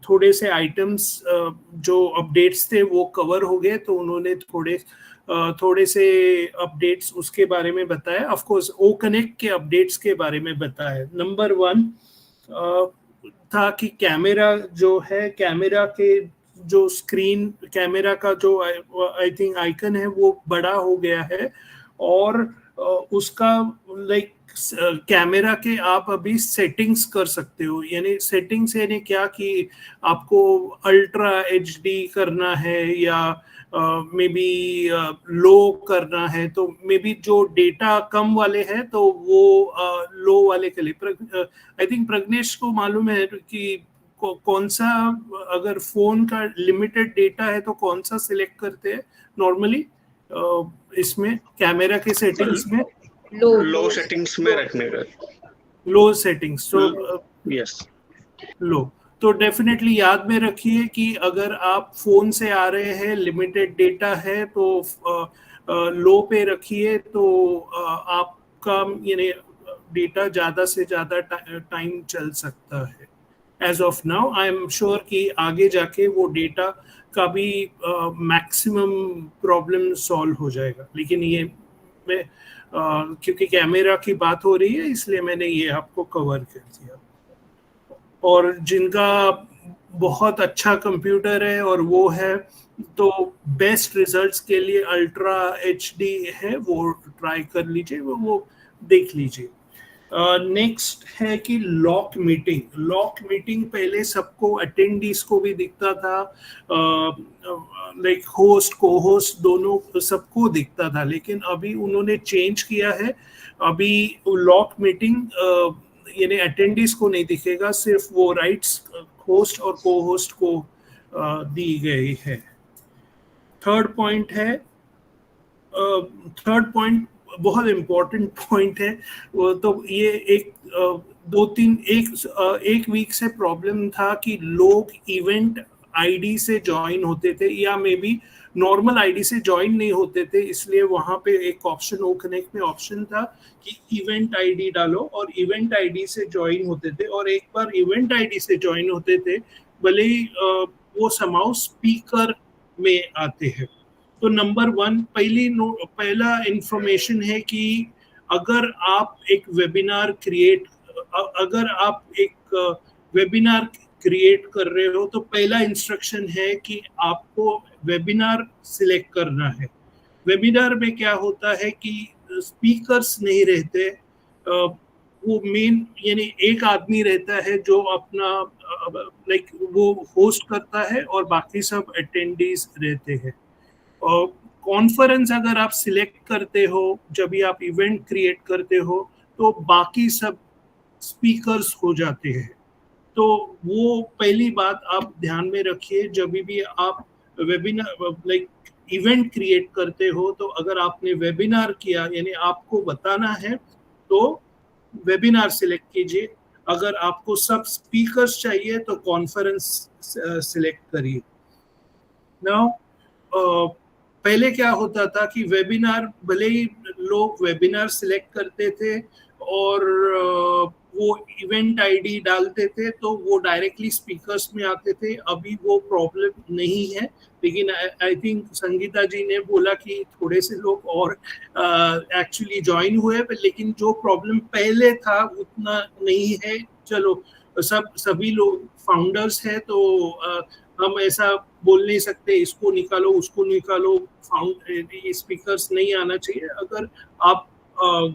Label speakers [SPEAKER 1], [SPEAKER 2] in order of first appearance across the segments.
[SPEAKER 1] थोड़े से आइटम्स जो अपडेट्स थे वो कवर हो गए, तो उन्होंने थोड़े से अपडेट्स उसके बारे में बताया। ऑफ कोर्स ओ कनेक्ट के अपडेट्स के बारे में बताया। नंबर 1 था कि कैमरा जो है, कैमरा के जो स्क्रीन, कैमरा का जो आई थिंक आइकन है वो बड़ा हो गया है, और उसका लाइक कैमरा के आप अभी सेटिंग्स कर सकते हो। यानी सेटिंग्स यानी क्या कि आपको अल्ट्रा एचडी करना है या मे बी लो करना है, तो मे बी जो डेटा कम वाले हैं तो वो लो वाले के लिए। आई थिंक प्रज्ञेश को मालूम है कि कौन सा, अगर फोन का लिमिटेड डेटा है तो कौन सा सिलेक्ट करते हैं नॉर्मली इसमें कैमरा के सेटिंग्स में?
[SPEAKER 2] लो सेटिंग्स में रखने का।
[SPEAKER 1] लो सेटिंग्स, तो
[SPEAKER 2] यस,
[SPEAKER 1] लो। तो डेफिनेटली याद में रखिए कि अगर आप फोन से आ रहे हैं, लिमिटेड डेटा है, तो लो पे रखिए, तो आपका यानी डेटा ज्यादा से ज्यादा टाइम चल सकता है। As of now I am sure कि आगे जाके वो डेटा का भी मैक्सिमम प्रॉब्लम सॉल्व हो जाएगा, लेकिन ये मैं क्योंकि कैमरा की बात हो रही है इसलिए मैंने ये आपको कवर कर दिया। और जिनका बहुत अच्छा कंप्यूटर है और वो है, तो बेस्ट रिजल्ट्स के लिए अल्ट्रा एचडी है, वो ट्राई कर लीजिए, वो देख लीजिए। नेक्स्ट है कि लॉक मीटिंग पहले सबको, अटेंडीज को भी दिखता था, लाइक होस्ट को होस्ट दोनों सबको दिखता था, लेकिन अभी उन्होंने चेंज किया है। अभी लॉक मीटिंग यानी अटेंडीज को नहीं दिखेगा, सिर्फ वो राइट्स होस्ट और को होस्ट को दी गई है। थर्ड पॉइंट बहुत इम्पोर्टेंट पॉइंट है वो, तो ये एक वीक से प्रॉब्लम था कि लोग इवेंट आईडी से ज्वाइन होते थे या मे बी नॉर्मल आईडी से ज्वाइन नहीं होते थे, इसलिए वहां पे एक ऑप्शन, ओ कनेक्ट में ऑप्शन था कि इवेंट आईडी डालो, और इवेंट आईडी से ज्वाइन होते थे। और एक बार इवेंट आईडी से ज्वाइन होते थे, भले ही वो समाउ स्पीकर में आते हैं। तो नंबर 1 पहला इंफॉर्मेशन है कि अगर आप एक वेबिनार क्रिएट कर रहे हो, तो पहला इंस्ट्रक्शन है कि आपको वेबिनार सिलेक्ट करना है। वेबिनार में क्या होता है कि स्पीकर्स नहीं रहते, वो मेन यानी एक आदमी रहता है जो अपना लाइक वो होस्ट करता है और बाकी सब अटेंडीज रहते हैं। और कॉन्फ्रेंस अगर आप सिलेक्ट करते हो, जब भी आप इवेंट क्रिएट करते हो, तो बाकी सब स्पीकर्स हो जाते हैं। तो वो पहली बात आप ध्यान में रखिए जब भी आप वेबिनार लाइक इवेंट क्रिएट करते हो। तो अगर आपने वेबिनार किया यानी आपको बताना है, तो वेबिनार सिलेक्ट कीजिए। अगर आपको सब स्पीकर्स चाहिए तो कॉन्फ्रेंस सिलेक्ट करिए। नाउ पहले क्या होता था कि वेबिनार, भले ही लोग वेबिनार सिलेक्ट करते थे और वो इवेंट आईडी डालते थे तो वो डायरेक्टली स्पीकर्स में आते थे। अभी वो प्रॉब्लम नहीं है, लेकिन आई थिंक संगीता जी ने बोला कि थोड़े से लोग और एक्चुअली ज्वाइन हुए, लेकिन जो प्रॉब्लम पहले था उतना नहीं है। चलो, सभी लोग फाउंडर्स हैं, तो हम ऐसा बोल नहीं सकते इसको निकालो उसको निकालो, स्पीकर्स नहीं आना चाहिए। अगर आप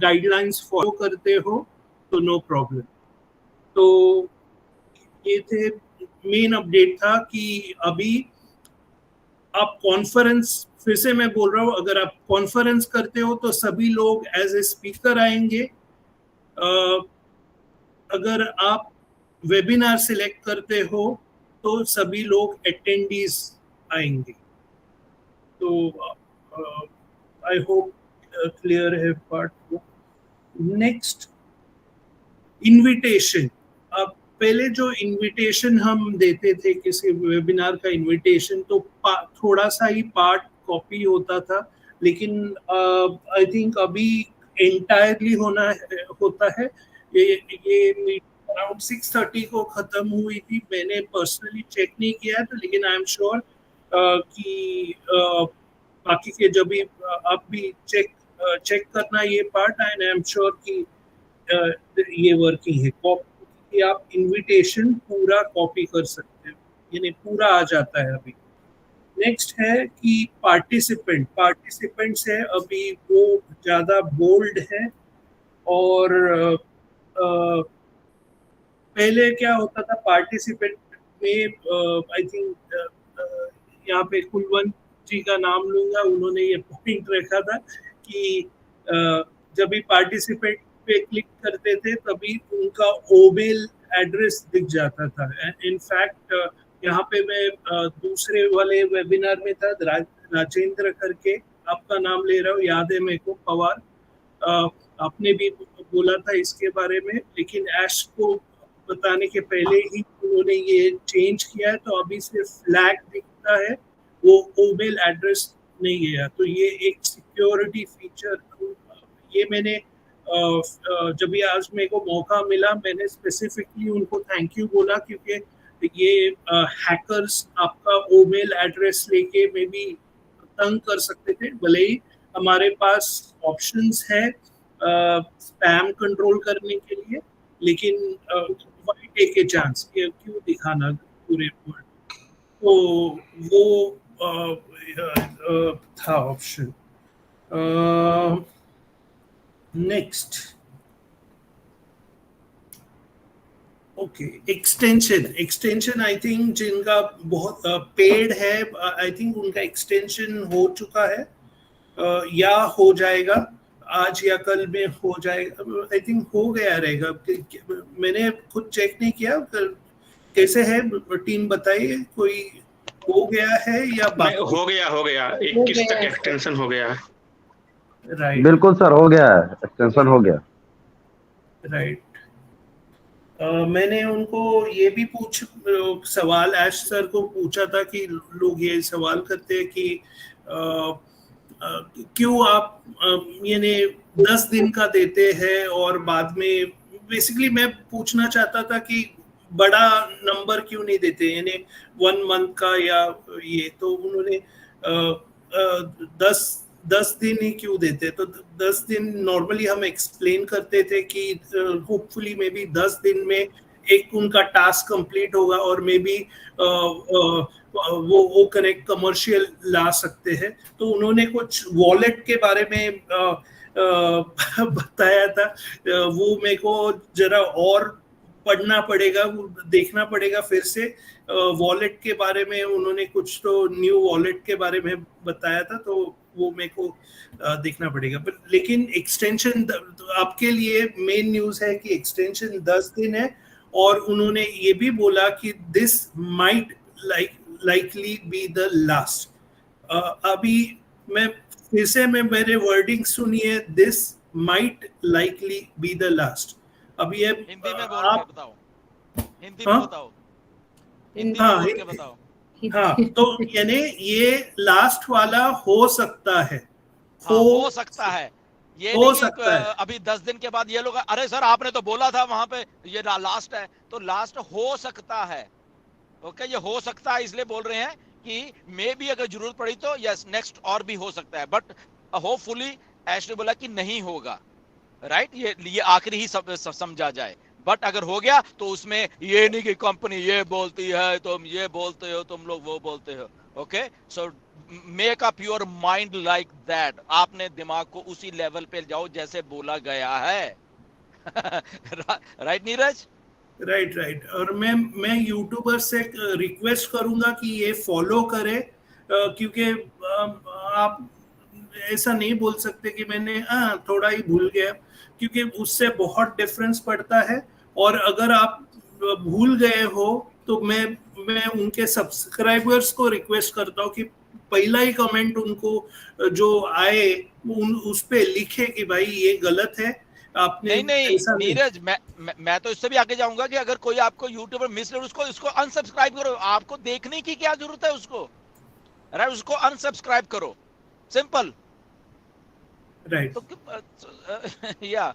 [SPEAKER 1] गाइडलाइंस फॉलो करते हो तो नो प्रॉब्लम। तो ये थे मेन अपडेट था कि अभी आप कॉन्फ्रेंस, फिर से मैं बोल रहा हूँ, अगर आप कॉन्फ्रेंस करते हो तो सभी लोग एज ए स्पीकर आएंगे। अगर आप वेबिनार सिलेक्ट करते हो तो सभी लोग अटेंडीज आएंगे। तो आई होप क्लियर है पार्ट। Next, invitation. अब पहले जो इनविटेशन हम देते थे किसी वेबिनार का इनविटेशन, तो थोड़ा सा ही पार्ट कॉपी होता था, लेकिन आई थिंक अभी एंटायरली होता है। ये अराउंड 6:30 को खत्म हुई थी। मैंने पर्सनली चेक नहीं किया तो, लेकिन आई एम श्योर कि बाकी के जब भी आप भी चेक करना ये part, and I am sure कि ये वर्किंग है। कि आप इनविटेशन पूरा कॉपी कर सकते हो, यानी पूरा आ जाता है अभी। नेक्स्ट है कि पार्टिसिपेंट्स है अभी वो ज़्यादा बोल्ड है। और पहले क्या होता था पार्टिसिपेंट में, आई थिंक यहाँ पे कुलवंत जी का नाम लूंगा, उन्होंने ये पॉइंट रखा था कि जब भी पार्टिसिपेंट पे क्लिक करते थे तभी उनका ओमेल एड्रेस दिख जाता था। इनफैक्ट यहाँ पे मैं दूसरे वाले वेबिनार में था, राजेंद्र करके आपका नाम ले रहा हूँ, याद है मेरे को, पवार, आपने भी बोला था इसके बारे में, लेकिन ऐश को बताने के पहले ही उन्होंने ये चेंज किया है, तो अभी सिर्फ फ्लैग दिखता है, वो ईमेल एड्रेस नहीं है। तो ये एक सिक्योरिटी फीचर, ये मैंने जब भी आज मेरे को मौका मिला मैंने स्पेसिफिकली उनको थैंक यू बोला, क्योंकि ये हैकर्स आपका ईमेल एड्रेस लेके मे बी तंग कर सकते थे। भले ही हमारे पास ऑप्शंस है स्पैम कंट्रोल करने के लिए, लेकिन व्हाई टेक ए चांस, क्यों दिखाना पूरे वर्ल्ड। तो वो था option. Next, okay, extension I think जिनका बहुत पेड है, आई थिंक उनका एक्सटेंशन हो चुका है या हो जाएगा, आज या कल में हो जाएगा। आई थिंक हो गया रहेगा, मैंने खुद चेक नहीं किया। कैसे है टीम बताइए, कोई हो गया है या बाकी?
[SPEAKER 2] हो गया 21 तक एक्सटेंशन हो गया।
[SPEAKER 1] राइट,
[SPEAKER 3] बिल्कुल सर, हो गया है, एक्सटेंशन हो गया।
[SPEAKER 1] राइट। मैंने उनको ये भी सवाल ऐश सर को पूछा था कि लोग ये सवाल करते हैं कि क्यों आप यानी 10 दिन का देते हैं और बाद में, बेसिकली मैं पूछना चाहता था कि बड़ा नंबर क्यों नहीं देते, यानी 1 मंथ का या ये, तो उन्होंने 10 दिन ही क्यों देते। तो 10 दिन नॉर्मली हम एक्सप्लेन करते थे कि होपफुली मे बी 10 दिन में एक उनका टास्क कंप्लीट होगा और मे बी वो कनेक्ट कमर्शियल ला सकते हैं। तो उन्होंने कुछ वॉलेट के बारे में बताया था, वो मेरे को जरा और पढ़ना पड़ेगा, देखना पड़ेगा फिर से। वॉलेट के बारे में उन्होंने कुछ तो न्यू वॉलेट के बारे में बताया था, तो वो मेरे को देखना पड़ेगा। लेकिन एक्सटेंशन आपके लिए मेन न्यूज़ है कि एक्सटेंशन 10 दिन है, और उन्होंने ये भी बोला कि this might likely be the last. अभी मैं फिर से मेरे वर्डिंग सुनिए, this might likely be the last. अभी ये
[SPEAKER 4] हिंदी में बोल के बताओ, हिंदी में बताओ, हिंदी में बोल के बताओ।
[SPEAKER 1] हाँ, तो यानी ये लास्ट वाला हो सकता है,
[SPEAKER 4] हो सकता है, ये
[SPEAKER 1] हो
[SPEAKER 4] नहीं
[SPEAKER 1] सकता है।
[SPEAKER 4] अभी 10 दिन के बाद ये लोग, अरे सर आपने तो बोला था वहां पे ये लास्ट है, तो लास्ट हो सकता है। ओके, ये हो सकता है इसलिए बोल रहे हैं कि मे भी अगर जरूरत पड़ी तो यस नेक्स्ट और भी हो सकता है, बट होपफुली ऐश ने बोला कि नहीं होगा, राइट। ये आखिरी ही समझा जाए, बट अगर हो गया तो उसमें ये नहीं कि कंपनी ये बोलती है तुम ये बोलते हो, तुम लोग वो बोलते हो। Okay, so make up your mind like that, आपने दिमाग को उसी लेवल पे जाओ जैसे बोला गया है। राइट नीरज?
[SPEAKER 1] राइट। और मैं यूट्यूबर से रिक्वेस्ट करूंगा कि ये फॉलो करे, क्योंकि आप ऐसा नहीं बोल सकते कि मैंने थोड़ा ही भूल गया, क्योंकि उससे बहुत डिफरेंस पड़ता है। और अगर आप भूल गए हो तो मैं उनके सब्सक्राइबर्स को रिक्वेस्ट करता हूँ कि पहला ही कमेंट उनको जो आए उस पे लिखे कि भाई ये गलत है, आपने
[SPEAKER 4] नहीं नीरज, मैं तो इससे भी आगे जाऊंगा कि अगर कोई आपको यूट्यूबर मिसलीड, उसको अनसब्सक्राइब करो। आपको देखने की क्या जरूरत है उसको, राइट? उसको अनसब्सक्राइब करो, सिंपल।
[SPEAKER 1] राइट।
[SPEAKER 4] तो या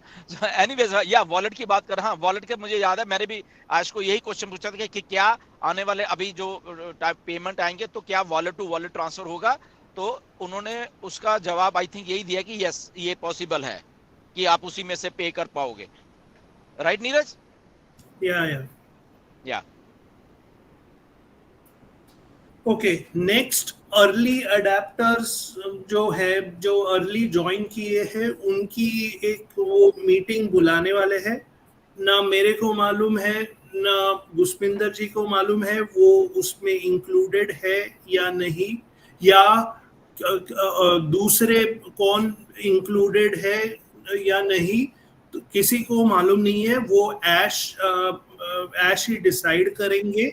[SPEAKER 4] एनीवेज या वॉलेट की बात कर, हाँ वॉलेट के मुझे याद है मैंने भी आज को यही क्वेश्चन पूछा था कि क्या आने वाले अभी जो टाइप पेमेंट आएंगे तो क्या वॉलेट टू वॉलेट ट्रांसफर होगा, तो उन्होंने उसका जवाब आई थिंक यही दिया कि यस ये पॉसिबल है कि आप उसी में से पे कर पाओगे, राइट नीरज?
[SPEAKER 1] या ओके, नेक्स्ट अर्ली अडेप्टर्स जो है, जो अर्ली ज्वाइन किए हैं उनकी एक वो मीटिंग बुलाने वाले हैं। ना मेरे को मालूम है ना गुस्पिंदर जी को मालूम है वो उसमें इंक्लूडेड है या नहीं, या दूसरे कौन इंक्लूडेड है या नहीं, तो किसी को मालूम नहीं है। वो ऐश ही डिसाइड करेंगे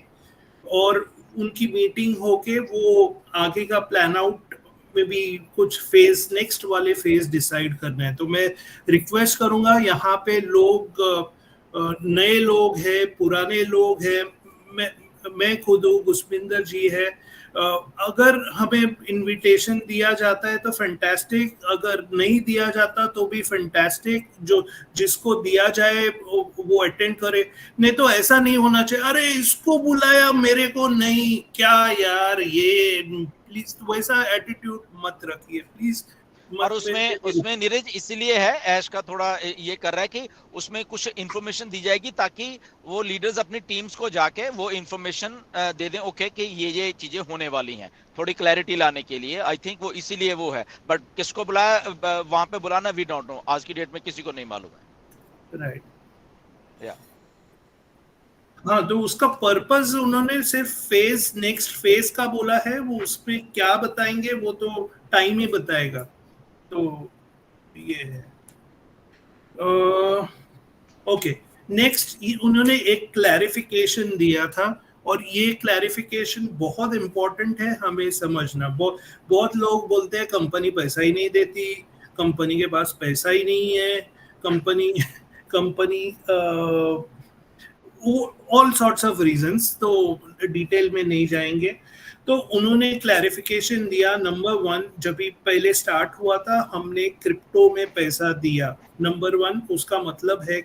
[SPEAKER 1] और उनकी मीटिंग होके वो आगे का प्लान आउट में भी कुछ फेज, नेक्स्ट वाले फेज डिसाइड करना है। तो मैं रिक्वेस्ट करूंगा, यहाँ पे लोग नए लोग हैं, पुराने लोग हैं, मैं खुद हूँ, गुस्पिंदर जी है। अगर हमें इनविटेशन दिया जाता है तो फैंटास्टिक, अगर नहीं दिया जाता तो भी फैंटास्टिक। जो जिसको दिया जाए वो अटेंड करे, नहीं तो ऐसा नहीं होना चाहिए अरे इसको बुलाया मेरे को नहीं, क्या यार ये, प्लीज वैसा एटीट्यूड मत रखिए प्लीज।
[SPEAKER 4] और उसमें नीरज इसीलिए है ऐश का थोड़ा ये कर रहा है कि उसमें कुछ इंफॉर्मेशन दी जाएगी ताकि वो लीडर्स अपनी टीम्स को जाके वो इंफॉर्मेशन दे दें, ओके कि ये चीजें होने वाली हैं, थोड़ी क्लैरिटी लाने के लिए। आई थिंक वो इसीलिए वो है, बट किसको बुलाया वहां पे बुलाना वी डोंट नो, आज की डेट में किसी को नहीं मालूम है।
[SPEAKER 1] राइट।
[SPEAKER 4] या
[SPEAKER 1] हाँ, तो उसका पर्पस उन्होंने सिर्फ फेज, नेक्स्ट फेज का बोला है। वो उसमें क्या बताएंगे वो तो टाइम ही बताएगा। तो ये है ओके। नेक्स्ट उन्होंने एक क्लैरिफिकेशन दिया था और ये क्लैरिफिकेशन बहुत इंपॉर्टेंट है हमें समझना। बहुत लोग बोलते हैं कंपनी पैसा ही नहीं देती, कंपनी के पास पैसा ही नहीं है, company all sorts of reasons, तो डिटेल में नहीं जाएंगे। तो उन्होंने क्लैरिफिकेशन दिया। नंबर 1, जब भी पहले स्टार्ट हुआ था हमने क्रिप्टो में पैसा दिया, नंबर 1 उसका मतलब है